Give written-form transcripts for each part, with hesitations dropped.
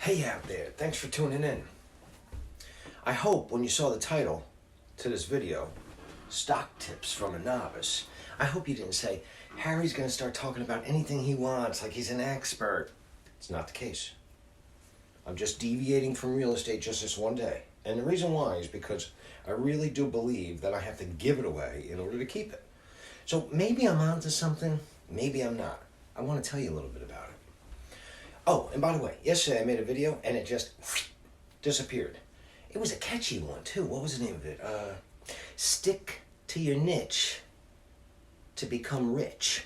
Hey out there, thanks for tuning in. I hope when you saw the title to this video, Stock Tips from a Novice, I hope you didn't say, Harry's gonna start talking about anything he wants like he's an expert. It's not the case. I'm just deviating from real estate just this one day. And the reason why is because I really do believe that I have to give it away in order to keep it. So maybe I'm onto something, maybe I'm not. I want to tell you a little bit about it. Oh, and by the way, yesterday I made a video and it just disappeared. It was a catchy one too. What was the name of it? Stick to your niche to become rich.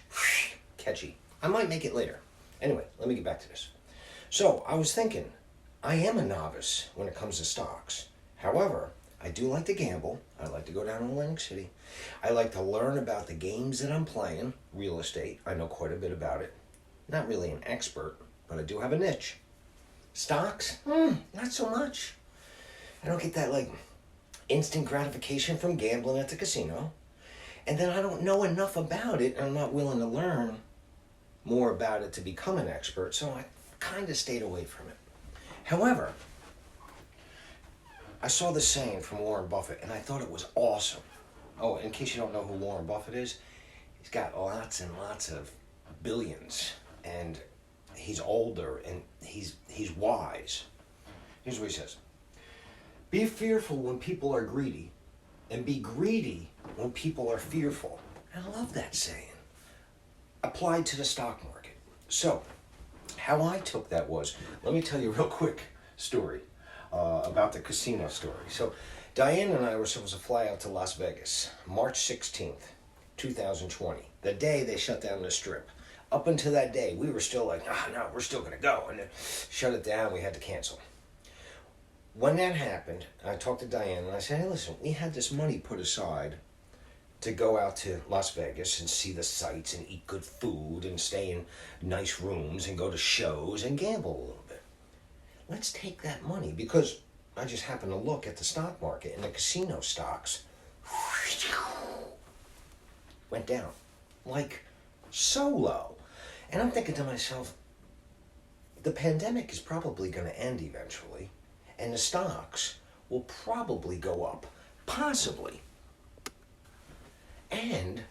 Catchy. I might make it later. Anyway, let me get back to this. So I was thinking, I am a novice when it comes to stocks. However, I do like to gamble. I like to go down to Atlantic City. I like to learn about the games that I'm playing. Real estate, I know quite a bit about it. Not really an expert, but I do have a niche. Stocks? Not so much. I don't get that instant gratification from gambling at the casino. And then I don't know enough about it, and I'm not willing to learn more about it to become an expert, so I kind of stayed away from it. However, I saw this saying from Warren Buffett, and I thought it was awesome. Oh, in case you don't know who Warren Buffett is, he's got lots and lots of billions, and he's older, and he's wise. Here's what he says. Be fearful when people are greedy, and be greedy when people are fearful. And I love that saying. Applied to the stock market. So, how I took that was, let me tell you a real quick story about the casino story. So, Diane and I were supposed to fly out to Las Vegas, March 16th, 2020, the day they shut down the strip. Up until that day, we were still like, no, we're still going to go. And then shut it down, we had to cancel. When that happened, I talked to Diane and I said, hey, listen, we had this money put aside to go out to Las Vegas and see the sights and eat good food and stay in nice rooms and go to shows and gamble a little bit. Let's take that money, because I just happened to look at the stock market and the casino stocks went down like so low. And I'm thinking to myself, the pandemic is probably going to end eventually, and the stocks will probably go up, possibly. And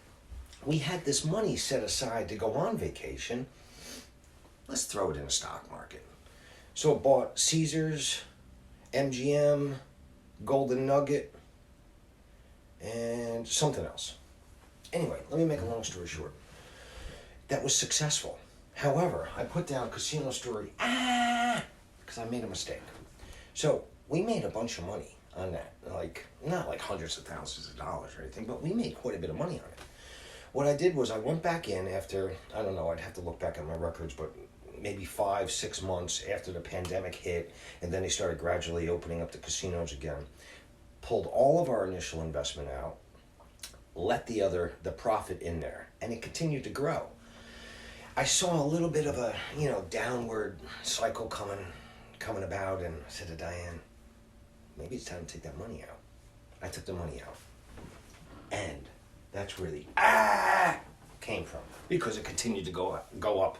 we had this money set aside to go on vacation. Let's throw it in the stock market. So I bought Caesars, MGM, Golden Nugget, and something else. Anyway, let me make a long story short. That was successful. However, I put down casino story, because I made a mistake. So we made a bunch of money on that. Not like hundreds of thousands of dollars or anything, but we made quite a bit of money on it. What I did was I went back in after, I don't know, I'd have to look back at my records, but maybe 5-6 months after the pandemic hit, and then they started gradually opening up the casinos again. Pulled all of our initial investment out, let the profit in there, and it continued to grow. I saw a little bit of a, downward cycle coming about, and I said to Diane, maybe it's time to take that money out. I took the money out. And that's where the came from, because it continued to go up.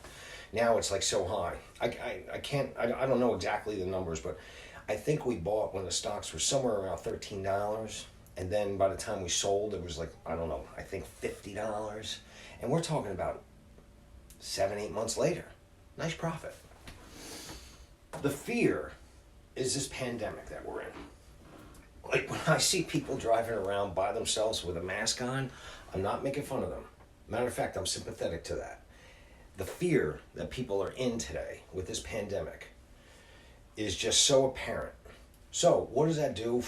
Now it's so high. I don't know exactly the numbers, but I think we bought when the stocks were somewhere around $13, and then by the time we sold, it was I think $50. And we're talking about 7-8 months later. Nice profit. The fear is this pandemic that we're in. When I see people driving around by themselves with a mask on, I'm not making fun of them. Matter of fact, I'm sympathetic to that. The fear that people are in today with this pandemic is just so apparent. So what does that do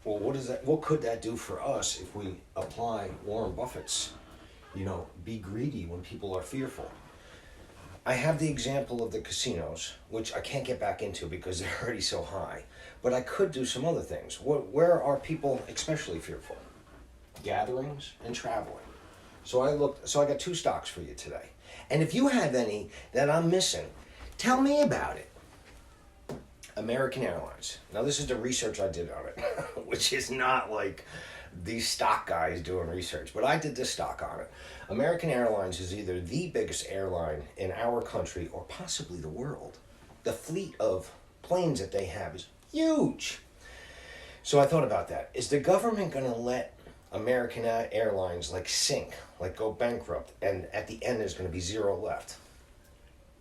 what could that do for us if we apply Warren Buffett's, be greedy when people are fearful? I have the example of the casinos, which I can't get back into because they're already so high. But I could do some other things. Where are people especially fearful? Gatherings and traveling. So I got 2 stocks for you today. And if you have any that I'm missing, tell me about it. American Airlines. Now this is the research I did on it, which is not like these stock guys doing research, but I did this stock on it. American Airlines is either the biggest airline in our country or possibly the world. the fleet of planes that they have is huge. So I thought about that. Is the government going to let American Airlines like sink, like go bankrupt, and at the end there's going to be zero left?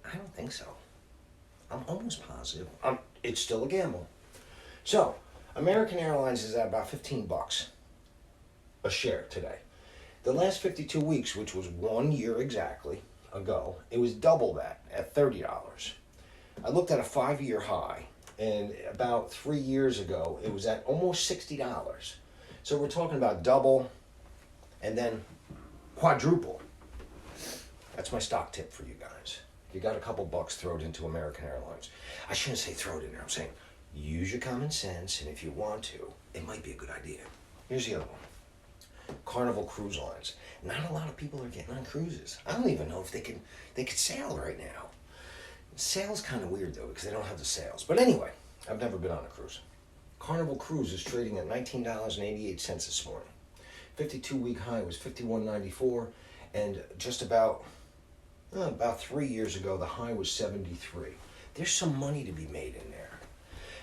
I don't think so. I'm almost positive. It's still a gamble. So, American Airlines is at about $15 a share today. The last 52 weeks, which was 1 year exactly ago, it was double that at $30. I looked at a 5-year high, and about 3 years ago, it was at almost $60. So we're talking about double and then quadruple. That's my stock tip for you guys. If you got a couple bucks, throw it into American Airlines. I shouldn't say throw it in there. I'm saying use your common sense, and if you want to, it might be a good idea. Here's the other one. Carnival Cruise Lines. Not a lot of people are getting on cruises. I don't even know if they could sail right now. Sail's kind of weird though because they don't have the sails. But anyway, I've never been on a cruise. Carnival Cruise is trading at $19.88 this morning. 52-week high was $51.94, and just about 3 years ago, the high was $73. There's some money to be made in there.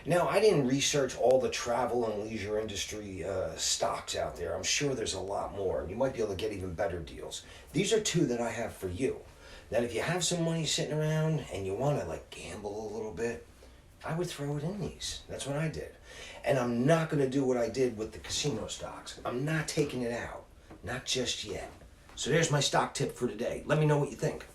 Now, I didn't research all the travel and leisure industry stocks out there. I'm sure there's a lot more, and you might be able to get even better deals. These are two that I have for you. That if you have some money sitting around and you want to like gamble a little bit, I would throw it in these. That's what I did. And I'm not going to do what I did with the casino stocks. I'm not taking it out. Not just yet. So there's my stock tip for today. Let me know what you think.